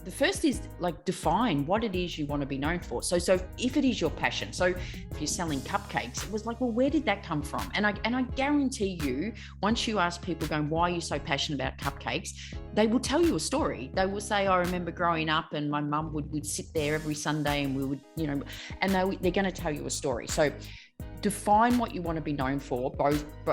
The first is like define what it is you want to be known for. So if it is your passion, so if you're selling cupcakes, it was like, well, where did that come from? And I guarantee you, once you ask people going, why are you so passionate about cupcakes? They will tell you a story. They will say, I remember growing up and my mum would sit there every Sunday and we would, and they're going to tell you a story. So define what you want to be known for,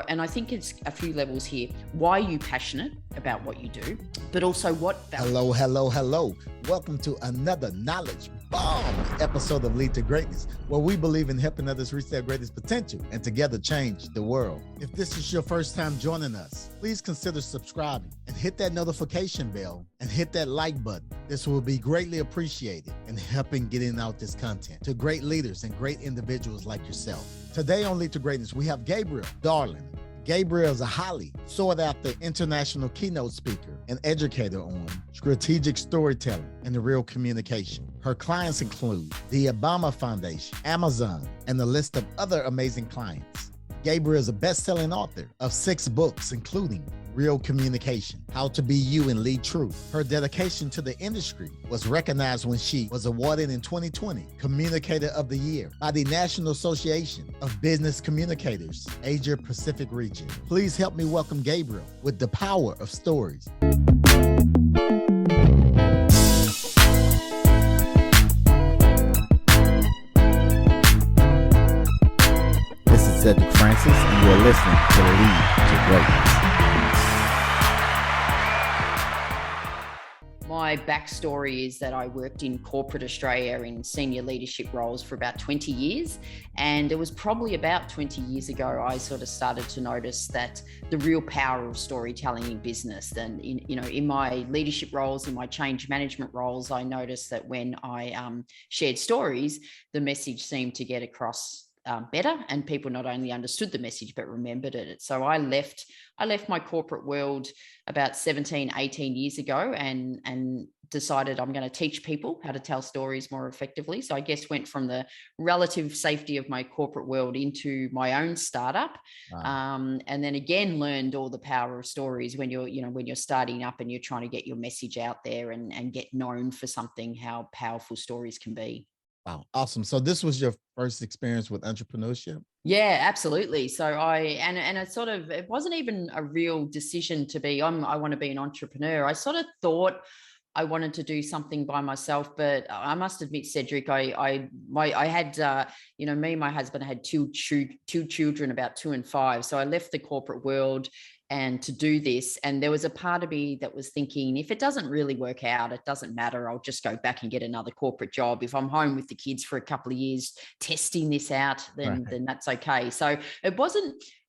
and I think it's a few levels here. Why are you passionate about what you do, but also what value. Hello. Welcome to another knowledge bomb episode of Lead to Greatness, where we believe in helping others reach their greatest potential and together change the world. If this is your first time joining us, please consider subscribing and hit that notification bell and hit that like button. This will be greatly appreciated in helping getting out this content to great leaders and great individuals like yourself. Today on Lead to Greatness, we have Gabrielle Dolan. Gabrielle is a highly sought after international keynote speaker and educator on strategic storytelling and real communication. Her clients include the Obama Foundation, Amazon, and a list of other amazing clients. Gabrielle is a best-selling author of 6 books, including Real Communication, How to Be You and Lead Truth. Her dedication to the industry was recognized when she was awarded in 2020 Communicator of the Year by the National Association of Business Communicators, Asia Pacific region. Please help me welcome Gabrielle with the power of stories. This is Cedric Francis, and you're listening to Lead to Greatness. My backstory is that I worked in corporate Australia in senior leadership roles for about 20 years. And it was probably about 20 years ago, I sort of started to notice that the real power of storytelling in business. And in my leadership roles, in my change management roles, I noticed that when I shared stories, the message seemed to get across better, and people not only understood the message but remembered it. So I left my corporate world about 17, 18 years ago and decided I'm going to teach people how to tell stories more effectively. So I guess went from the relative safety of my corporate world into my own startup. Wow. And then again learned all the power of stories when you're starting up and you're trying to get your message out there and get known for something, how powerful stories can be. Wow. Awesome. So this was your first experience with entrepreneurship? Yeah, absolutely. So it wasn't even a real decision to be, I want to be an entrepreneur. I sort of thought I wanted to do something by myself, but I must admit, Cedric, I had, me and my husband had two children, about 2 and 5. So I left the corporate world and to do this. And there was a part of me that was thinking, if it doesn't really work out, it doesn't matter. I'll just go back and get another corporate job. If I'm home with the kids for a couple of years testing this out, then that's okay. So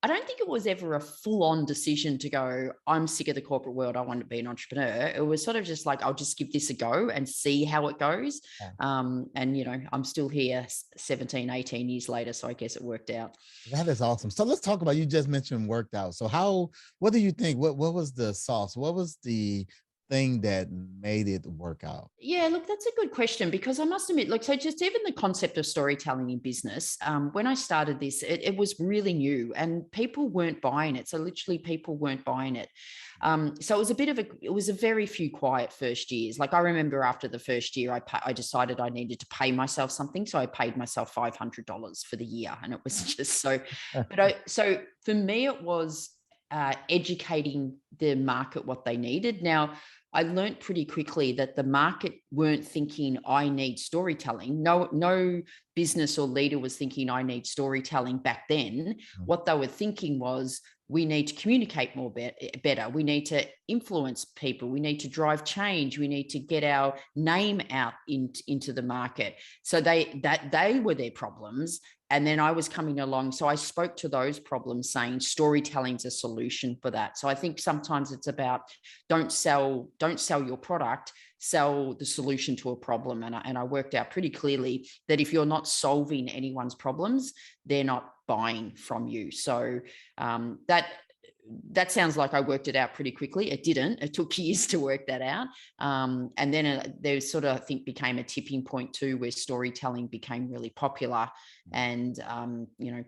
I don't think it was ever a full-on decision to go, I'm sick of the corporate world, I want to be an entrepreneur. It was sort of just like, I'll just give this a go and see how it goes. Yeah. I'm still here 17, 18 years later, so I guess it worked out. That is awesome. So let's talk about, you just mentioned worked out. So what do you think? What was the sauce? What was the thing that made it work out? Yeah, look, that's a good question, because I must admit, so just even the concept of storytelling in business, when I started this, it was really new and people weren't buying it. So literally people weren't buying it. So it was a very few quiet first years. Like I remember after the first year, I decided I needed to pay myself something. So I paid myself $500 for the year, and it was just so, so for me, it was educating the market what they needed. Now, I learned pretty quickly that the market weren't thinking I need storytelling. No business or leader was thinking I need storytelling back then. What they were thinking was, we need to communicate more better. We need to influence people. We need to drive change. We need to get our name out into the market. So they were their problems. And then I was coming along. So I spoke to those problems saying storytelling's a solution for that. So I think sometimes it's about don't sell your product, sell the solution to a problem. And I worked out pretty clearly that if you're not solving anyone's problems, they're not buying from you. So that sounds like I worked it out pretty quickly. It didn't. It took years to work that out. And then there sort of, I think, became a tipping point too, where storytelling became really popular. And,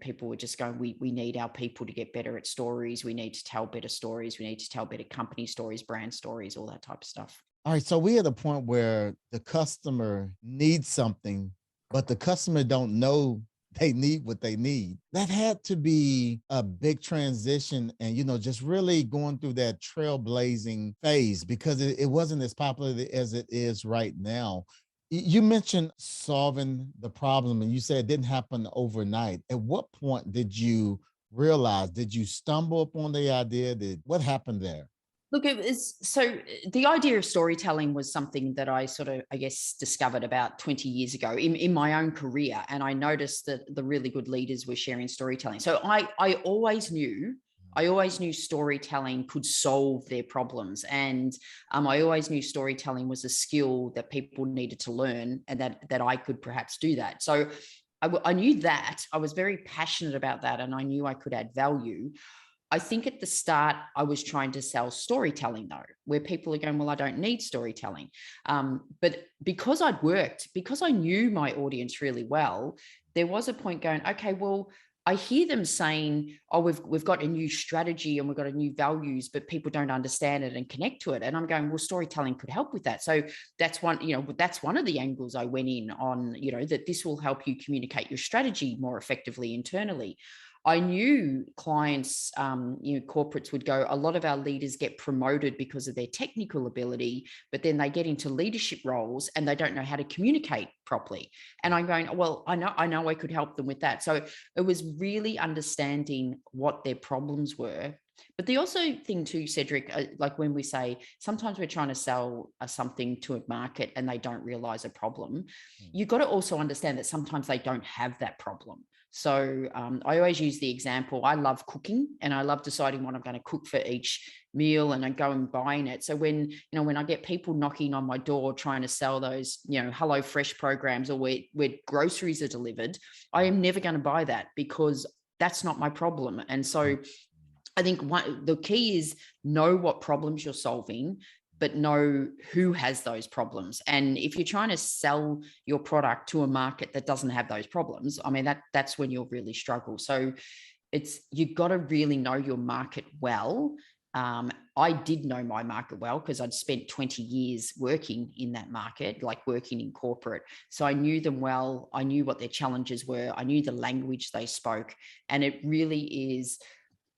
people were just going, we need our people to get better at stories. We need to tell better stories. We need to tell better company stories, brand stories, all that type of stuff. All right, so we at a point where the customer needs something, but the customer don't know they need what they need. That had to be a big transition and, just really going through that trailblazing phase because it wasn't as popular as it is right now. You mentioned solving the problem and you said it didn't happen overnight. At what point did you realize, did you stumble upon the idea? What happened there? Look, it was the idea of storytelling was something that I sort of, I guess, discovered about 20 years ago in my own career. And I noticed that the really good leaders were sharing storytelling. So I always knew storytelling could solve their problems. And I always knew storytelling was a skill that people needed to learn and that I could perhaps do that. So I knew that. I was very passionate about that and I knew I could add value. I think at the start, I was trying to sell storytelling, though, where people are going, well, I don't need storytelling. But because because I knew my audience really well, there was a point going, okay, well, I hear them saying, oh, we've got a new strategy and we've got a new values, but people don't understand it and connect to it. And I'm going, well, storytelling could help with that. So that's one of the angles I went in on, that this will help you communicate your strategy more effectively internally. I knew clients, corporates would go, a lot of our leaders get promoted because of their technical ability, but then they get into leadership roles and they don't know how to communicate properly. And I'm going, well, I know I could help them with that. So it was really understanding what their problems were. But the also thing too, Cedric, like when we say sometimes we're trying to sell something to a market and they don't realize a problem, you've got to also understand that sometimes they don't have that problem. So I always use the example, I love cooking and I love deciding what I'm going to cook for each meal and I go and buying it. So when I get people knocking on my door trying to sell those, Hello Fresh programs or where groceries are delivered, I am never going to buy that because that's not my problem. And so I think the key is know what problems you're solving, but know who has those problems. And if you're trying to sell your product to a market that doesn't have those problems, I mean, that's when you'll really struggle. So you've got to really know your market well. I did know my market well because I'd spent 20 years working in that market, like working in corporate. So I knew them well. I knew what their challenges were. I knew the language they spoke. And it really is,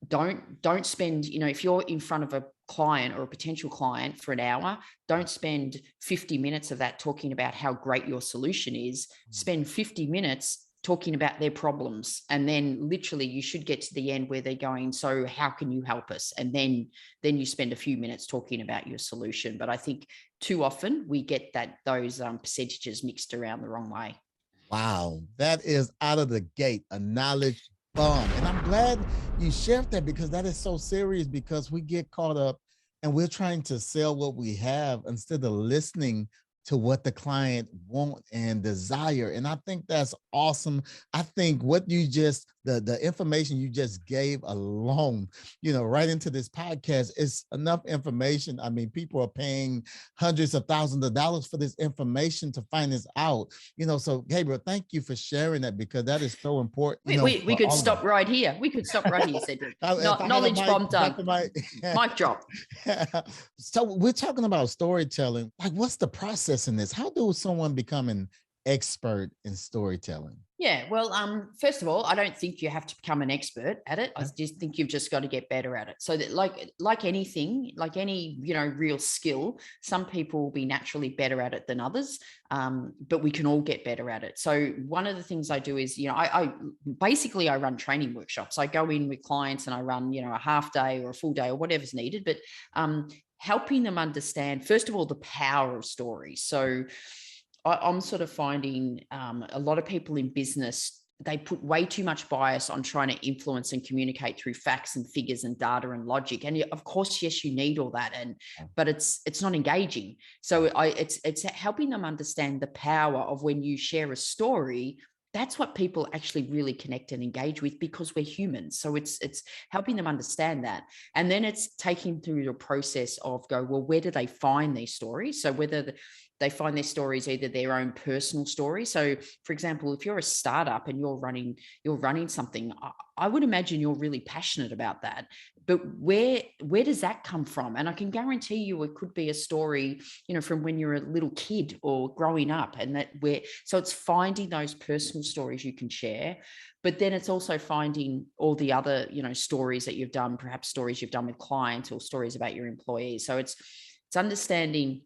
don't spend, if you're in front of a client or a potential client for an hour, don't spend 50 minutes of that talking about how great your solution is. Spend 50 minutes talking about their problems. And then literally you should get to the end where they're going, so how can you help us? And then you spend a few minutes talking about your solution. But I think too often we get those percentages mixed around the wrong way. Wow, that is out of the gate a knowledge bomb. And I'm glad you shared that because that is so serious because we get caught up and we're trying to sell what we have instead of listening to what the client want and desire. And I think that's awesome. I think what you just, the information you just gave alone, right into this podcast is enough information. I mean, people are paying hundreds of thousands of dollars for this information to find this out, so Gabriel, thank you for sharing that because that is so important. We could stop right here. We could stop right here, Cedric. Knowledge bomb done. Mic drop. So we're talking about storytelling. Like, what's the process in this? How do someone become an expert in storytelling? Yeah, well, first of all, I don't think you have to become an expert at it. I just think you've just got to get better at it. So that like anything, like any, real skill, some people will be naturally better at it than others, but we can all get better at it. So one of the things I do is, I basically run training workshops. I go in with clients and I run, a half day or a full day or whatever's needed, but helping them understand, first of all, the power of stories. So I'm sort of finding a lot of people in business, they put way too much bias on trying to influence and communicate through facts and figures and data and logic. And of course, yes, you need all that, but it's not engaging. So it's helping them understand the power of when you share a story. That's what people actually really connect and engage with because we're humans. So it's helping them understand that. And then it's taking through the process of well, where do they find these stories? So whether they find their stories either their own personal story. So for example, if you're a startup and you're running something, I would imagine you're really passionate about that. but where does that come from? And I can guarantee you it could be a story, from when you're a little kid or growing up, and so it's finding those personal stories you can share, but then it's also finding all the other, stories that you've done, perhaps stories you've done with clients or stories about your employees. So it's understanding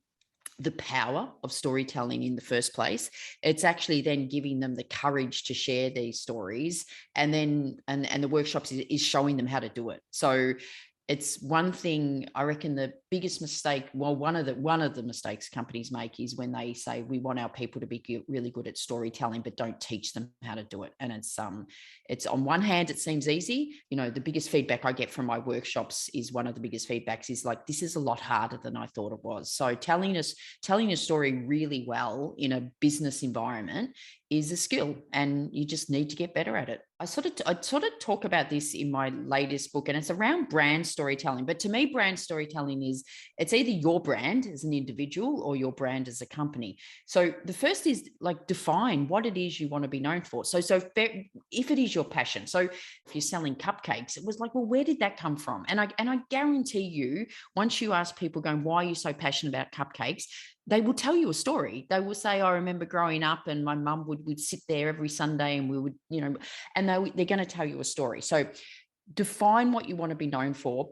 the power of storytelling in the first place. It's actually then giving them the courage to share these stories, and then and the workshops is showing them how to do it. So it's one thing, I reckon the biggest mistake, one of the mistakes companies make is when they say we want our people to be really good at storytelling, but don't teach them how to do it. And it's on one hand, it seems easy. The biggest feedback I get from my workshops is, one of the biggest feedbacks is like, this is a lot harder than I thought it was. So telling a story really well in a business environment is a skill, and you just need to get better at it. I sort of talk about this in my latest book, and it's around brand storytelling. But to me, brand storytelling is, it's either your brand as an individual or your brand as a company. So the first is like, define what it is you want to be known for. So if it is your passion, so if you're selling cupcakes, it was like, well, where did that come from? And I guarantee you, once you ask people going, why are you so passionate about cupcakes? They will tell you a story. They will say, I remember growing up and my mum would sit there every Sunday and we would, and they're going to tell you a story. So define what you want to be known for,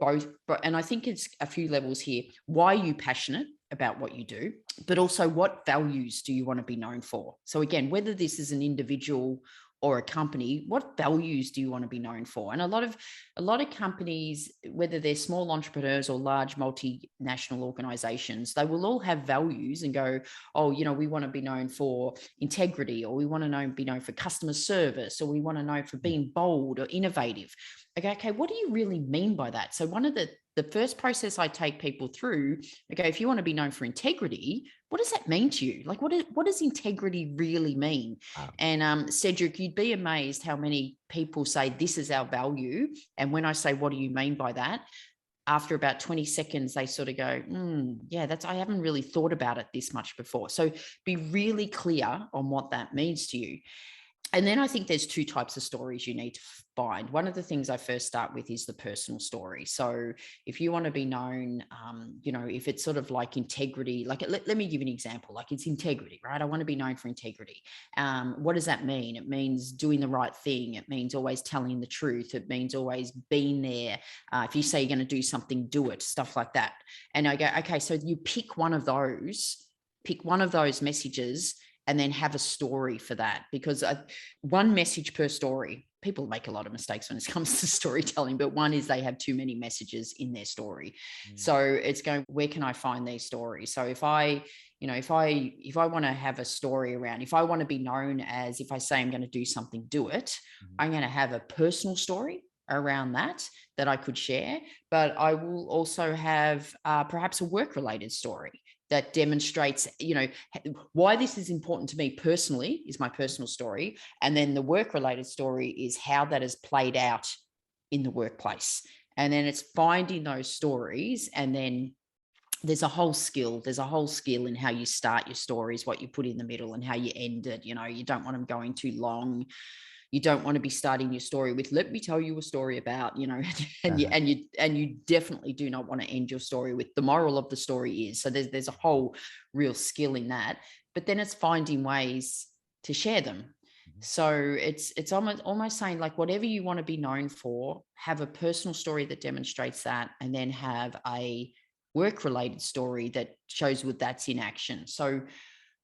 and I think it's a few levels here. Why are you passionate about what you do? But also, what values do you want to be known for? So again, whether this is an individual or a company, what values do you want to be known for? And a lot of companies, whether they're small entrepreneurs or large multinational organizations, they will all have values and go, oh, we want to be known for integrity, or we want to be known for customer service, or we want to know for being bold or innovative. Okay, what do you really mean by that? So one of the first process I take people through, okay, if you want to be known for integrity, what does that mean to you? Like, what does integrity really mean? Wow. And Cedric, you'd be amazed how many people say, this is our value. And when I say, what do you mean by that? After about 20 seconds, they sort of go, yeah, I haven't really thought about it this much before. So be really clear on what that means to you. And then I think there's two types of stories you need to find. One of the things I first start with is the personal story. So if you want to be known, if it's sort of like integrity, like let me give you an example, like it's integrity, right? I want to be known for integrity. What does that mean? It means doing the right thing. It means always telling the truth. It means always being there. If you say you're going to do something, do it, stuff like that. And I go, okay, so you pick one of those messages, and then have a story for that, because one message per story, people make a lot of mistakes when it comes to storytelling, but one is they have too many messages in their story. So it's going, where can I find these stories? So if I want to have a story around, if I want to be known as, if I say I'm going to do something, do it, I'm going to have a personal story around that I could share, but I will also have perhaps a work-related story that demonstrates, why this is important to me personally, is my personal story. And then the work-related story is how that has played out in the workplace. And then it's finding those stories. And then there's a whole skill in how you start your stories, what you put in the middle and how you end it. You don't want them going too long. You don't want to be starting your story with, let me tell you a story about, and you definitely do not want to end your story with the moral of the story is. So there's a whole real skill in that, but then it's finding ways to share them. So it's almost saying, like, whatever you want to be known for, have a personal story that demonstrates that, and then have a work-related story that shows what that's in action. So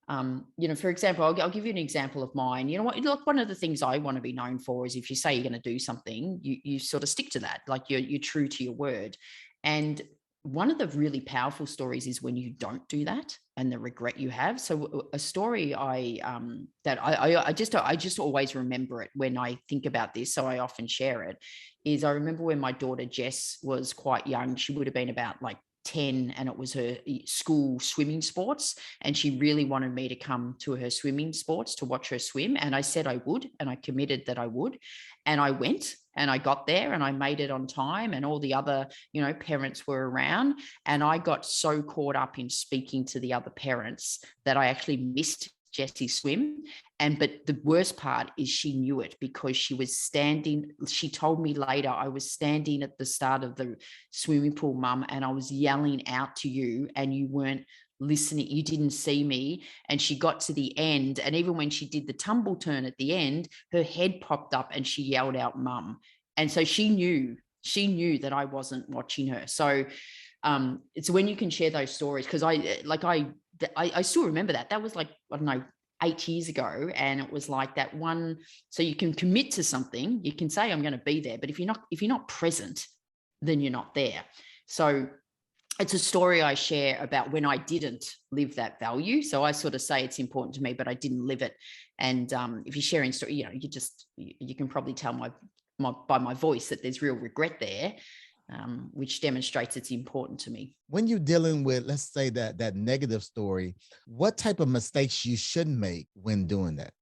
for example, I'll give you an example of mine. Look, one of the things I want to be known for is, if you say you're going to do something, you sort of stick to that, like you're true to your word. And one of the really powerful stories is when you don't do that and the regret you have. So a story I just always remember it when I think about this, so I often share it, is I remember when my daughter Jess was quite young. She would have been about like 10, and it was her school swimming sports, and she really wanted me to come to her swimming sports to watch her swim, and I said I would, and I committed that I would, and I went, and I got there, and I made it on time, and all the other parents were around, and I got so caught up in speaking to the other parents that I actually missed Jessie's swim. But the worst part is she knew it, because she told me later, I was standing at the start of the swimming pool, Mum, and I was yelling out to you and you weren't listening. You didn't see me. And she got to the end. And even when she did the tumble turn at the end, her head popped up and she yelled out, Mum. And so she knew that I wasn't watching her. So it's when you can share those stories, because I still remember that. That was like, I don't know, 8 years ago. And it was like that one. So you can commit to something. You can say, I'm going to be there. But if you're not present, then you're not there. So it's a story I share about when I didn't live that value. So I sort of say it's important to me, but I didn't live it. And if you're sharing story, you can probably tell by my voice that there's real regret there, which demonstrates it's important to me. When you're dealing with, let's say that negative story, what type of mistakes you shouldn't make when doing that?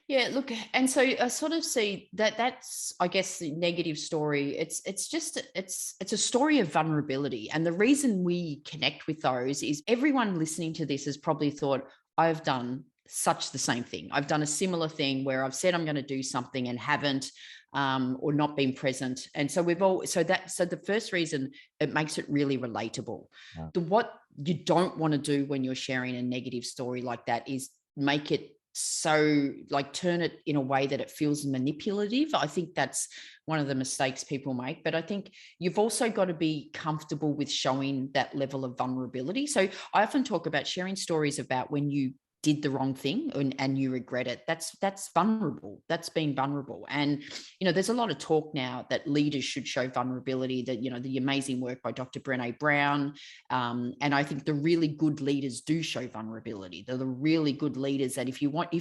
Yeah, look, and so I sort of see that's, I guess, the negative story. It's a story of vulnerability. And the reason we connect with those is everyone listening to this has probably thought, I've done such the same thing. I've done a similar thing where I've said I'm going to do something and haven't, or not been present. And so so the first reason, it makes it really relatable. Yeah. What you don't want to do when you're sharing a negative story like that is make it so, like, turn it in a way that it feels manipulative. I think that's one of the mistakes people make. But I think you've also got to be comfortable with showing that level of vulnerability. So I often talk about sharing stories about when you did the wrong thing and you regret it. That's vulnerable. That's being vulnerable. And, there's a lot of talk now that leaders should show vulnerability, that, the amazing work by Dr. Brené Brown. And I think the really good leaders do show vulnerability. They're the really good leaders that if you want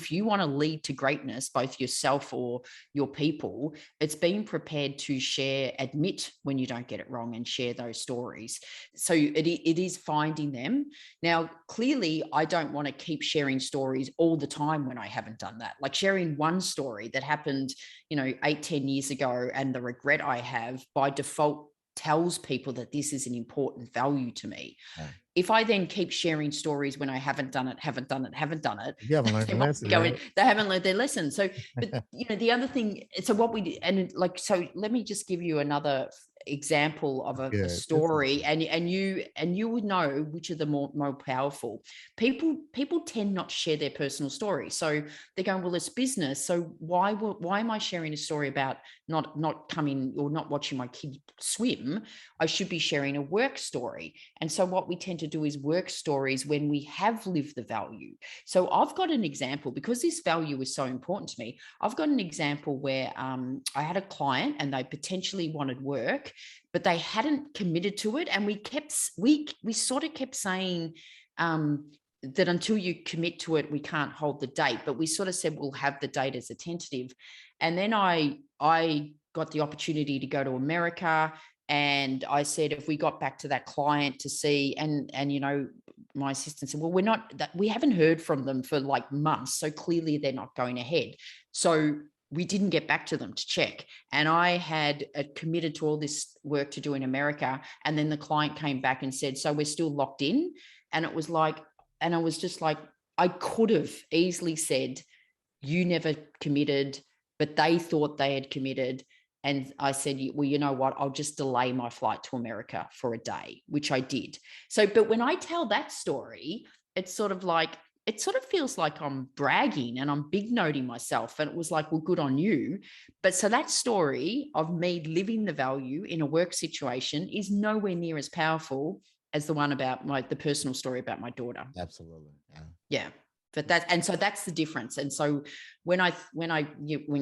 to lead to greatness, both yourself or your people, it's being prepared to admit when you don't get it wrong and share those stories. So it is finding them. Now, clearly, I don't want to keep sharing stories all the time when I haven't done that. Like sharing one story that happened, 8-10 years ago, and the regret I have by default tells people that this is an important value to me. Yeah. If I then keep sharing stories when I haven't done it, you haven't learned the lesson. They haven't learned their lesson. So, but the other thing, so what we did, and so let me just give you another example of a story, and you would know which are the more powerful. People tend not to share their personal story. So they're going, well, it's business. So why am I sharing a story about not coming or not watching my kid swim? I should be sharing a work story. And so what we tend to do is work stories when we have lived the value. So I've got an example, because this value is so important to me. I've got an example where I had a client and they potentially wanted work, but they hadn't committed to it. And we sort of kept saying that until you commit to it, we can't hold the date. But we sort of said, we'll have the date as a tentative. And then I got the opportunity to go to America. And I said, if we got back to that client to see, and my assistant said, well, we haven't heard from them for like months. So clearly they're not going ahead. So we didn't get back to them to check. And I had committed to all this work to do in America. And then the client came back and said, so we're still locked in. And it was like, and I was just like, I could have easily said, you never committed, but they thought they had committed. And I said, well, you know what? I'll just delay my flight to America for a day, which I did. So, but when I tell that story, it sort of feels like I'm bragging and I'm big noting myself. And it was like, well, good on you. But so that story of me living the value in a work situation is nowhere near as powerful as the one about the personal story about my daughter. Absolutely. Yeah. But so that's the difference. And so when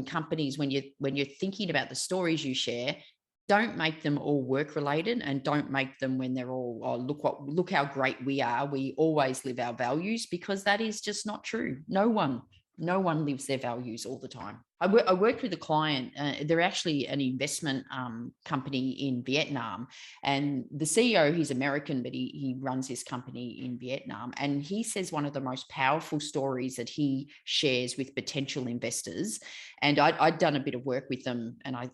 companies, when you're thinking about the stories you share, don't make them all work related, and don't make them when they're all, oh, look how great we are. We always live our values, because that is just not true. No one lives their values all the time. I worked with a client. They're actually an investment company in Vietnam, and the CEO, he's American, but he runs this company in Vietnam. And he says one of the most powerful stories that he shares with potential investors. And I'd done a bit of work with them, and I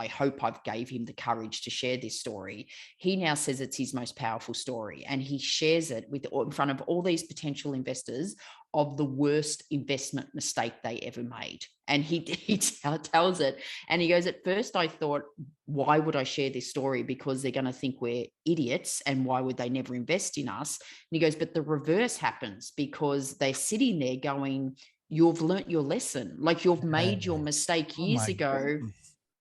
hope I've gave him the courage to share this story. He now says it's his most powerful story, and he shares it in front of all these potential investors of the worst investment mistake they ever made. And he tells it. And he goes, at first I thought, why would I share this story? Because they're going to think we're idiots, and why would they never invest in us? And he goes, but the reverse happens, because they're sitting there going, you've learnt your lesson. Like, you've made your mistake years ago. Goodness.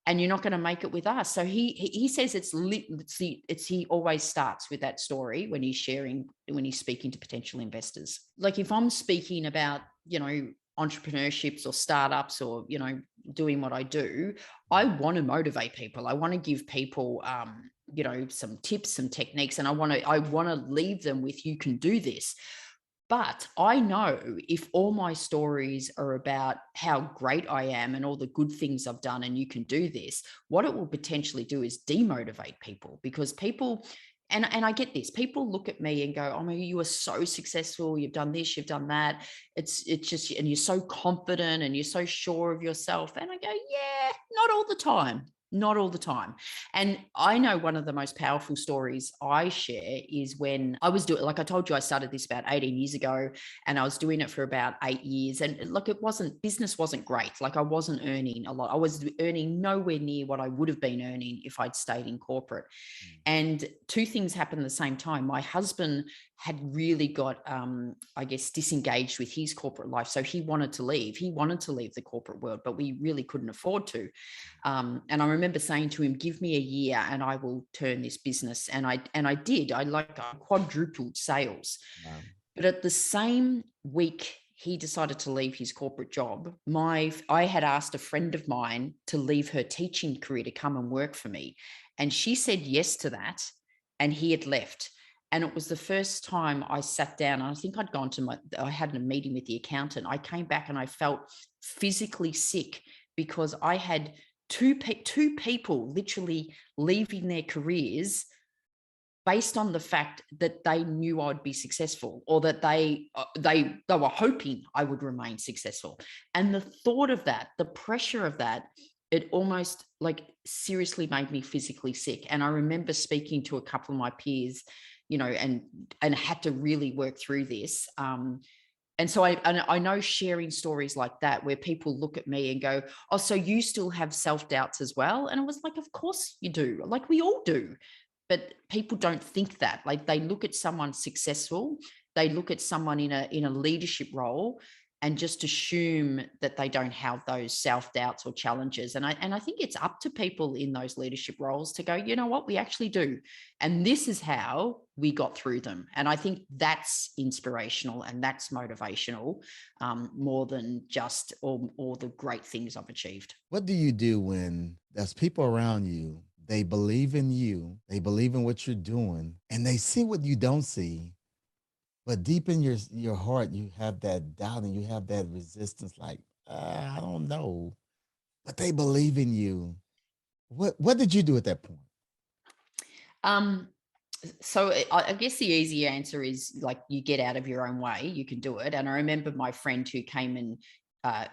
And you're not going to make it with us. So he says he always starts with that story when he's speaking to potential investors. Like, if I'm speaking about, entrepreneurships or startups, or, doing what I do, I want to motivate people. I want to give people, some tips, some techniques, and I want to leave them with, you can do this. But I know if all my stories are about how great I am and all the good things I've done and you can do this, what it will potentially do is demotivate people, because people, and I get this, people look at me and go, oh, you are so successful. You've done this, you've done that. It's just, and you're so confident and you're so sure of yourself. And I go, yeah, not all the time. Not all the time. And I know one of the most powerful stories I share is when I was doing, like I told you, I started this about 18 years ago, and I was doing it for about 8 years. And look, business wasn't great. Like, I wasn't earning a lot. I was earning nowhere near what I would have been earning if I'd stayed in corporate. And two things happened at the same time. My husband had really got, disengaged with his corporate life. So he wanted to leave. He wanted to leave the corporate world, but we really couldn't afford to. And I remember saying to him, give me a year and I will turn this business. And I did. I quadrupled sales. Wow. But at the same week he decided to leave his corporate job, I had asked a friend of mine to leave her teaching career to come and work for me. And she said yes to that. And he had left. And it was the first time I sat down. And I think I had a meeting with the accountant. I came back and I felt physically sick, because I had two people literally leaving their careers based on the fact that they knew I'd be successful, or that they were hoping I would remain successful. And the thought of that, the pressure of that, it almost seriously made me physically sick. And I remember speaking to a couple of my peers, and had to really work through this. And so I know sharing stories like that, where people look at me and go, oh, so you still have self-doubts as well? And I was like, of course you do. Like, we all do. But people don't think that. Like, they look at someone successful, they look at someone in a leadership role, and just assume that they don't have those self-doubts or challenges. And I think it's up to people in those leadership roles to go, you know what, we actually do. And this is how we got through them. And I think that's inspirational and that's motivational, more than just all the great things I've achieved. What do you do when there's people around you, they believe in you, they believe in what you're doing, and they see what you don't see, but deep in your heart, you have that doubt and you have that resistance, like, I don't know, but they believe in you. What did you do at that point? So I guess the easy answer is, like, you get out of your own way, you can do it. And I remember my friend who came and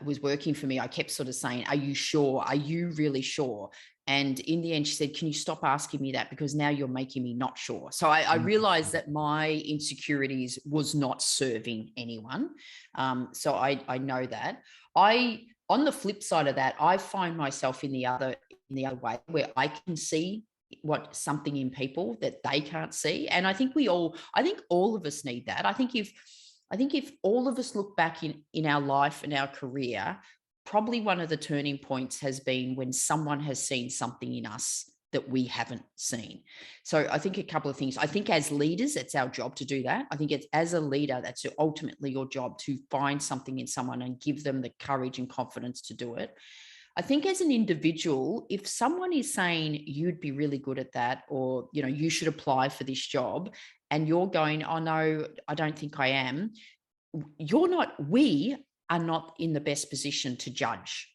was working for me, I kept sort of saying, are you sure? Are you really sure? And in the end, she said, can you stop asking me that? Because now you're making me not sure. So I realized that my insecurities was not serving anyone. So I know that. On the flip side of that, I find myself in the other way, where I can see something in people that they can't see. And I think all of us need that. I think if all of us look back in our life and our career, probably one of the turning points has been when someone has seen something in us that we haven't seen. So I think a couple of things. I think as leaders, it's our job to do that. I think it's, as a leader, that's ultimately your job, to find something in someone and give them the courage and confidence to do it. I think as an individual, if someone is saying you'd be really good at that, or, you should apply for this job, and you're going, oh no, I don't think I am, we are not in the best position to judge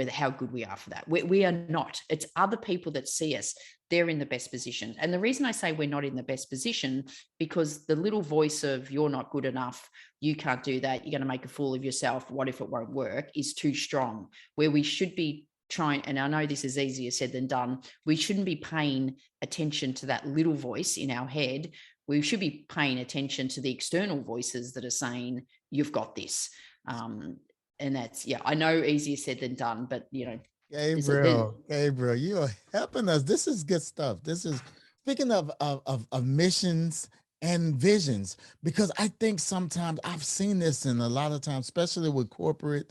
how good we are for that. We are not. It's other people that see us. They're in the best position. And the reason I say we're not in the best position, because the little voice of, you're not good enough, you can't do that, you're going to make a fool of yourself, what if it won't work, is too strong. Where we should be trying, and I know this is easier said than done, we shouldn't be paying attention to that little voice in our head. We should be paying attention to the external voices that are saying, you've got this. And that's, I know easier said than done, but Gabrielle, you are helping us. This is good stuff. This is speaking of missions and visions, because I think sometimes I've seen this, and a lot of times, especially with corporate,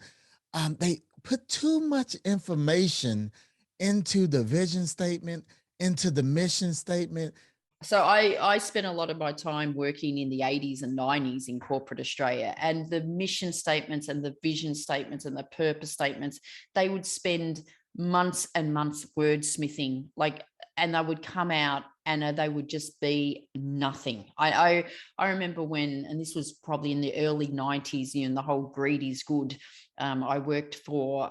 they put too much information into the vision statement, into the mission statement. So I spent a lot of my time working in the 80s and 90s in corporate Australia, and the mission statements and the vision statements and the purpose statements, they would spend months and months wordsmithing, and they would come out and they would just be nothing. I remember when, and this was probably in the early 90s, the whole greed is good. I worked for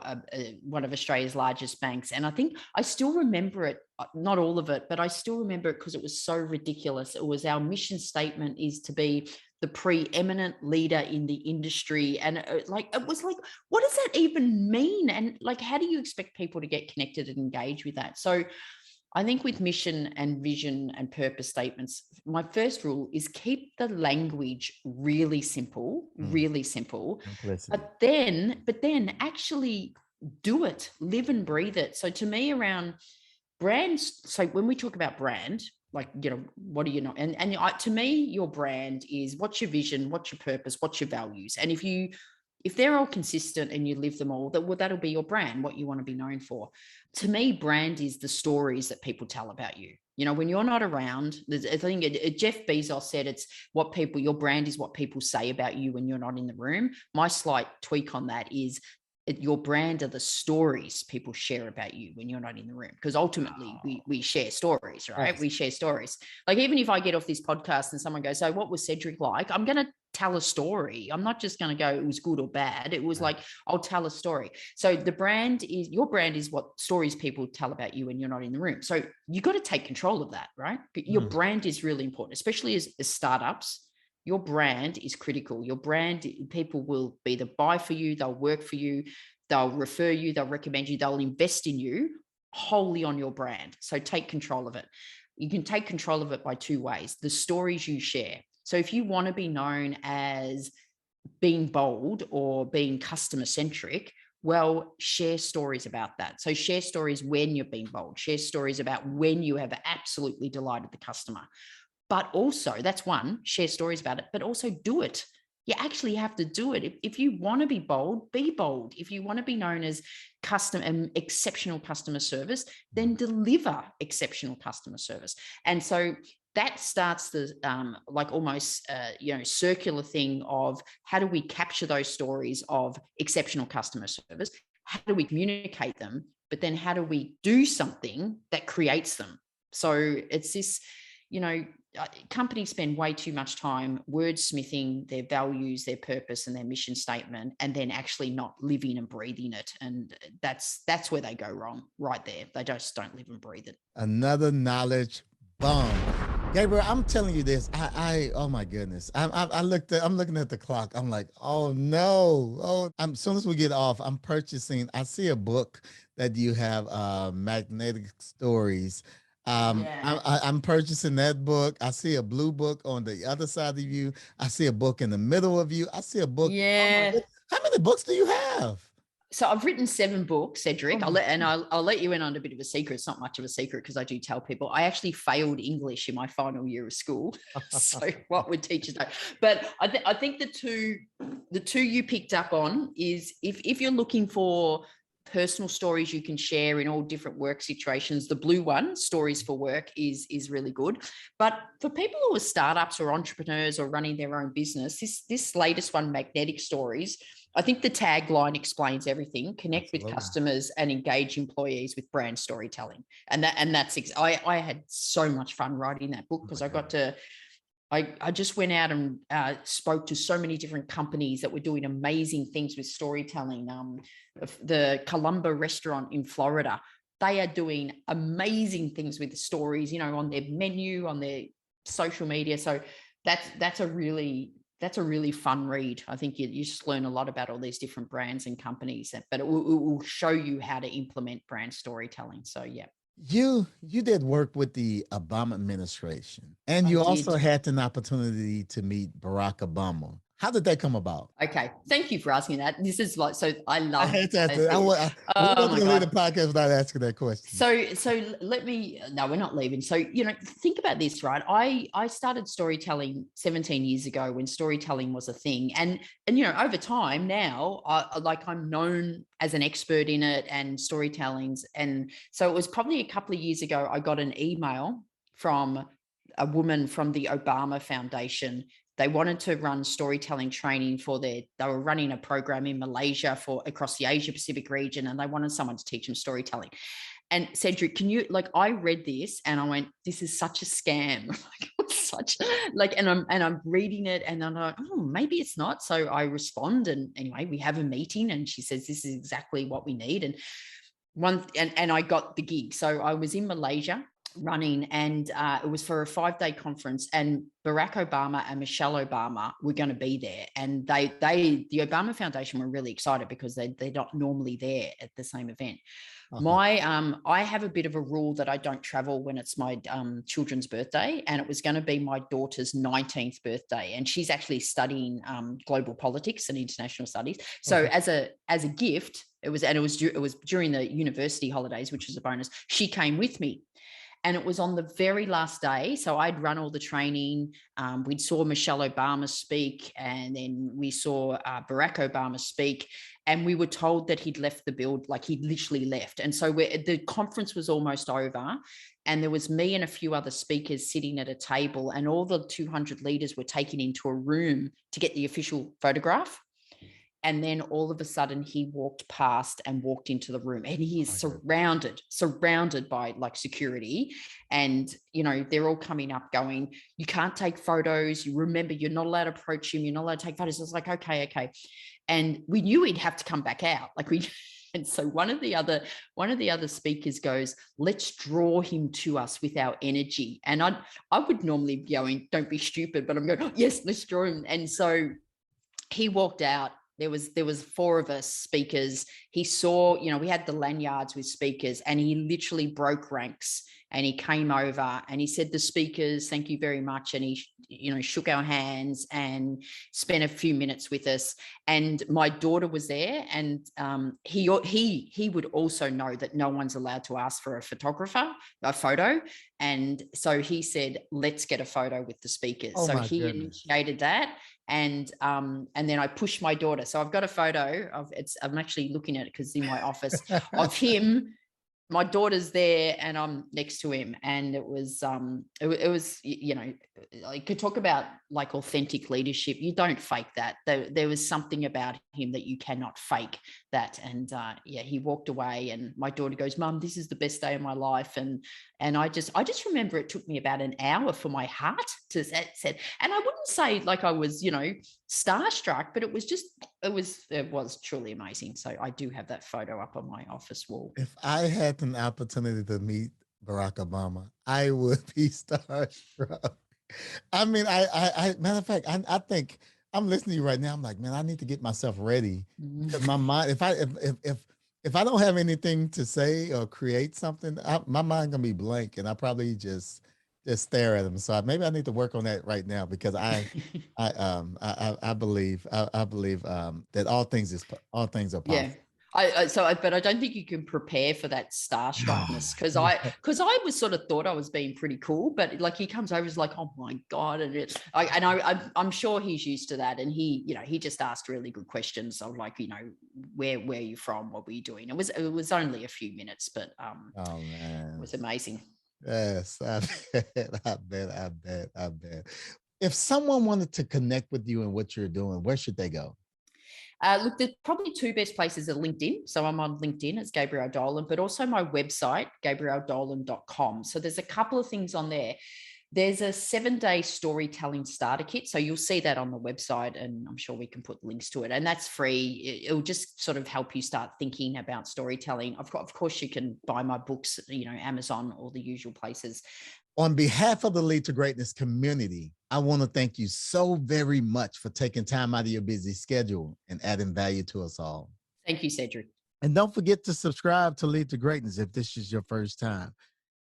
one of Australia's largest banks, and I think I still remember it, not all of it, but I still remember it because it was so ridiculous. It was, our mission statement is to be the preeminent leader in the industry. And it was like, what does that even mean? And how do you expect people to get connected and engage with that? So I think with mission and vision and purpose statements, my first rule is keep the language really simple, but then actually do it, live and breathe it. So to me, around brands, so when we talk about brand, what do you know? And to me, your brand is, what's your vision, what's your purpose, what's your values? And if they're all consistent and you live them all, that'll be your brand, what you want to be known for. To me, brand is the stories that people tell about you. When you're not around, I think Jeff Bezos said, your brand is what people say about you when you're not in the room. My slight tweak on that is, your brand are the stories people share about you when you're not in the room, because ultimately we share stories, right? Yes. We share stories. Even if I get off this podcast and someone goes, so what was Cedric like? I'm going to tell a story. I'm not just going to go, it was good or bad. It was I'll tell a story. So your brand is what stories people tell about you when you're not in the room. So you got to take control of that, right? But your brand is really important, especially as startups. Your brand is critical. Your brand, people will either buy for you, they'll work for you, they'll refer you, they'll recommend you, they'll invest in you wholly on your brand. So take control of it. You can take control of it by two ways: the stories you share. So if you want to be known as being bold or being customer centric, well, share stories about that. So share stories when you're being bold, share stories about when you have absolutely delighted the customer. But also, that's one, share stories about it, but also do it. You actually have to do it. If you want to be bold, be bold. If you want to be known as exceptional customer service, then deliver exceptional customer service. And so that starts the almost circular thing of, how do we capture those stories of exceptional customer service? How do we communicate them? But then how do we do something that creates them? So it's this, companies spend way too much time wordsmithing their values, their purpose, and their mission statement, and then actually not living and breathing it. And that's where they go wrong, right there. They just don't live and breathe it. Another knowledge bomb. Gabriel, I'm telling you this. Oh my goodness. I'm looking at the clock. I'm like, oh no. As soon as we get off, I see a book that you have, Magnetic Stories. I'm purchasing that book. I see a blue book on the other side of you. I see a book in the middle of you. I see a book. Yeah. Oh, how many books do you have? So I've written 7 books, Cedric. I'll let you in on a bit of a secret. It's not much of a secret because I do tell people I actually failed English in my final year of school. So what would teachers know? But I think the two you picked up on is, if you're looking for personal stories you can share in all different work situations, the blue one, Stories for Work, is really good. But for people who are startups or entrepreneurs or running their own business, this latest one, Magnetic Stories, I think the tagline explains everything: connect with customers and engage employees with brand storytelling. And I had so much fun writing that book, because I just went out and spoke to so many different companies that were doing amazing things with storytelling. The Columba restaurant in Florida, they are doing amazing things with the stories, on their menu, on their social media. So that's a really fun read. I think you just learn a lot about all these different brands and companies, but it will show you how to implement brand storytelling. So yeah. You did work with the Obama administration, and I you did. also had an opportunity to meet Barack Obama. How did that come about? Okay. Thank you for asking that. This is like, so I I love had to ask that. this. We Oh wasn't my gonna leave the God. podcast without asking that question. So let me, no, we're not leaving. So, think about this, right? I started storytelling 17 years ago when storytelling was a thing. And over time now, I'm known as an expert in it and storytellings. And so it was probably a couple of years ago, I got an email from a woman from the Obama Foundation. They wanted to run storytelling training they were running a program in Malaysia for across the Asia Pacific region, and they wanted someone to teach them storytelling. And Cedric, I read this and I went, this is such a scam. And I'm reading it and I'm like, oh, maybe it's not. So I respond, and anyway, we have a meeting and she says, this is exactly what we need. And I got the gig. So I was in Malaysia running, and it was for a 5-day conference, and Barack Obama and Michelle Obama were going to be there. And the Obama Foundation were really excited because they're not normally there at the same event. I have a bit of a rule that I don't travel when it's my children's birthday, and it was going to be my daughter's 19th birthday, and she's actually studying global politics and international studies. So as a gift, it was during the university holidays, which was a bonus. She came with me. And it was on the very last day. So I'd run all the training. We saw Michelle Obama speak, and then we saw Barack Obama speak. And we were told that he'd left the build, like he'd literally left. And so the conference was almost over. And there was me and a few other speakers sitting at a table, and all the 200 leaders were taken into a room to get the official photograph. And then all of a sudden he walked past and walked into the room, and he is surrounded by like security. And, they're all coming up going, you can't take photos. You remember, you're not allowed to approach him. You're not allowed to take photos. I was like, okay. And we knew he'd have to come back out. And so one of the other speakers goes, let's draw him to us with our energy. And I would normally be going, don't be stupid, but I'm going, oh, yes, let's draw him. And so he walked out. There was 4 of us speakers. He saw, we had the lanyards with speakers, and he literally broke ranks, and he came over and he said, the speakers, thank you very much. And he, shook our hands and spent a few minutes with us. And my daughter was there, and he would also know that no one's allowed to ask for a photo. And so he said, let's get a photo with the speakers. So he initiated that. And then I pushed my daughter. So I've got a photo I'm actually looking at it because in my office of him, my daughter's there and I'm next to him. And it was, I could talk about like authentic leadership. You don't fake that. There was something about him that you cannot fake that. And he walked away, and my daughter goes, Mum, this is the best day of my life. And I just remember it took me about an hour for my heart to set. And I wouldn't say like I was, starstruck, but it was truly amazing. So I do have that photo up on my office wall. If I had an opportunity to meet Barack Obama, I would be starstruck. I mean, I matter of fact, I think I'm listening to you right now. I'm like, man, I need to get myself ready, because my mind, if I don't have anything to say or create something, my mind gonna be blank, and I probably just stare at him. So maybe I need to work on that right now, because I believe that all things are possible. Yeah. But I don't think you can prepare for that starstruckness, because I was sort of thought I was being pretty cool, but like he comes over, is like, oh my God, and I'm sure he's used to that, and he just asked really good questions of like, where are you from, what were you doing? It was only a few minutes, but oh man, it was amazing. Yes, I bet. If someone wanted to connect with you and what you're doing, where should they go? Look, there's probably 2 best places are LinkedIn. So I'm on LinkedIn as Gabrielle Dolan, but also my website, gabrielledolan.com. So there's a couple of things on there. There's a 7-day storytelling starter kit. So you'll see that on the website, and I'm sure we can put links to it. And that's free. It'll just sort of help you start thinking about storytelling. Of course, you can buy my books, Amazon, all the usual places. On behalf of the Lead to Greatness community, I want to thank you so very much for taking time out of your busy schedule and adding value to us all. Thank you, Cedric. And don't forget to subscribe to Lead to Greatness if this is your first time.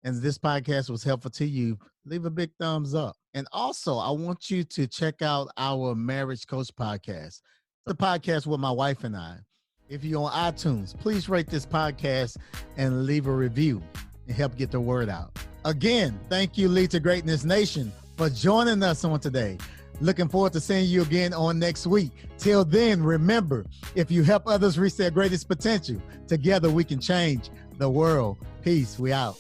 And this podcast was helpful to you, leave a big thumbs up. And also, I want you to check out our Marriage Coach podcast, the podcast with my wife and I. If you're on iTunes, please rate this podcast and leave a review and help get the word out. Again, thank you, Lead to Greatness Nation, for joining us on today. Looking forward to seeing you again on next week. Till then, remember, if you help others reach their greatest potential, together we can change the world. Peace. We out.